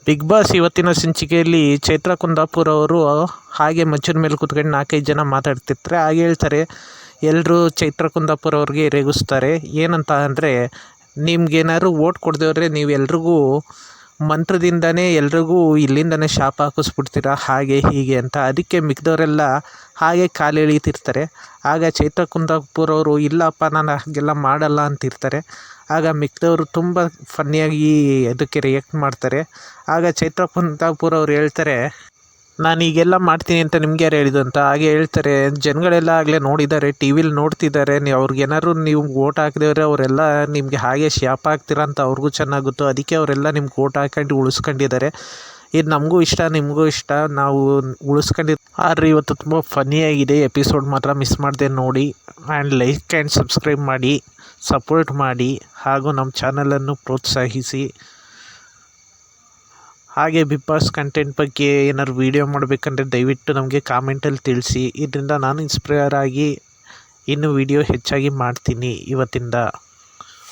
Big boss ಇವತ್ತಿನ ಸಂಚಿಕೆಯಲ್ಲಿ ಚೈತ್ರ ಕುಂದಾಪುರ್ ಅವರು ಹಾಗೆ ಮಂಚದ ಮೇಲೆ ಕೂತ್ಕೊಂಡು 4-5 ಜನ ಮಾತಾಡ್ತಿರ್ತಾರೆ. ಹಾಗೆ ಹೇಳ್ತಾರೆ, ಎಲ್ಲರೂ ಚೈತ್ರ ಕುಂದಾಪುರ್ ಅವ್ರಿಗೆ ರೇಗಿಸ್ತಾರೆ. ಏನಂತ ಅಂದರೆ, ನಿಮ್ಗೇನಾದ್ರು ಓಟ್ ಕೊಡದೇವ್ರೆ ನೀವೆಲ್ರಿಗೂ ಮಂತ್ರದಿಂದನೇ ಎಲ್ರಿಗೂ ಇಲ್ಲಿಂದನೇ ಶಾಪ ಹಾಕಿಸ್ಬಿಡ್ತೀರಾ, ಹಾಗೆ ಹೀಗೆ ಅಂತ. ಅದಕ್ಕೆ ಮಿಕ್ದವರೆಲ್ಲ ಹಾಗೆ ಕಾಲು ಎಳೀತಿರ್ತಾರೆ. ಆಗ ಚೈತ್ರ ಕುಂದಾಪುರ್ ಅವರು ಇಲ್ಲಪ್ಪ ನಾನು ಹಾಗೆಲ್ಲ ಮಾಡಲ್ಲ ಅಂತಿರ್ತಾರೆ. ಆಗ ಮಿಕ್ದವರು ತುಂಬ ಫನ್ನಿಯಾಗಿ ಅದಕ್ಕೆ ರಿಯಾಕ್ಟ್ ಮಾಡ್ತಾರೆ. ಆಗ ಚೈತ್ರ ಕುಂದಾಪುರ್ ಅವ್ರು ಹೇಳ್ತಾರೆ, ನಾನು ಈಗೆಲ್ಲ ಮಾಡ್ತೀನಿ ಅಂತ ನಿಮ್ಗೆ ಯಾರು ಹೇಳಿದ್ದು ಅಂತ. ಹಾಗೆ ಹೇಳ್ತಾರೆ, ಜನಗಳೆಲ್ಲ ಆಗಲೇ ನೋಡಿದ್ದಾರೆ, ಟಿ ವಿಲಿ ನೋಡ್ತಿದ್ದಾರೆ, ಅವ್ರಿಗೇನಾದ್ರು ನೀವು ಓಟ್ ಹಾಕಿದವ್ರೆ ಅವರೆಲ್ಲ ನಿಮಗೆ ಹಾಗೆ ಶಾಪ ಹಾಕ್ತೀರಾ ಅಂತ ಅವ್ರಿಗೂ ಚೆನ್ನಾಗಿ ಗೊತ್ತು. ಅದಕ್ಕೆ ಅವರೆಲ್ಲ ನಿಮ್ಗೆ ಓಟ್ ಹಾಕೊಂಡು ಉಳಿಸ್ಕೊಂಡಿದ್ದಾರೆ. ಇದು ನಮಗೂ ಇಷ್ಟ, ನಿಮಗೂ ಇಷ್ಟ, ನಾವು ಉಳಿಸ್ಕೊಂಡಿದ್ದು. ಆದರೆ ಇವತ್ತು ತುಂಬ ಫನ್ನಿಯಾಗಿದೆ ಎಪಿಸೋಡ್, ಮಾತ್ರ ಮಿಸ್ ಮಾಡದೆ ನೋಡಿ. ಆ್ಯಂಡ್ ಲೈಕ್ ಆ್ಯಂಡ್ ಸಬ್ಸ್ಕ್ರೈಬ್ ಮಾಡಿ, ಸಪೋರ್ಟ್ ಮಾಡಿ, ಹಾಗೂ ನಮ್ಮ ಚಾನಲನ್ನು ಪ್ರೋತ್ಸಾಹಿಸಿ. ಹಾಗೆ ಬಿಗ್ ಬಾಸ್ ಕಂಟೆಂಟ್ ಬಗ್ಗೆ ಏನಾದ್ರು ವೀಡಿಯೋ ಮಾಡಬೇಕಂದ್ರೆ ದಯವಿಟ್ಟು ನಮಗೆ ಕಾಮೆಂಟಲ್ಲಿ ತಿಳಿಸಿ. ಇದರಿಂದ ನಾನು ಇನ್ಸ್ಪೈರ್ ಆಗಿ ಇನ್ನೂ ವೀಡಿಯೋ ಹೆಚ್ಚಾಗಿ ಮಾಡ್ತೀನಿ ಇವತ್ತಿಂದ.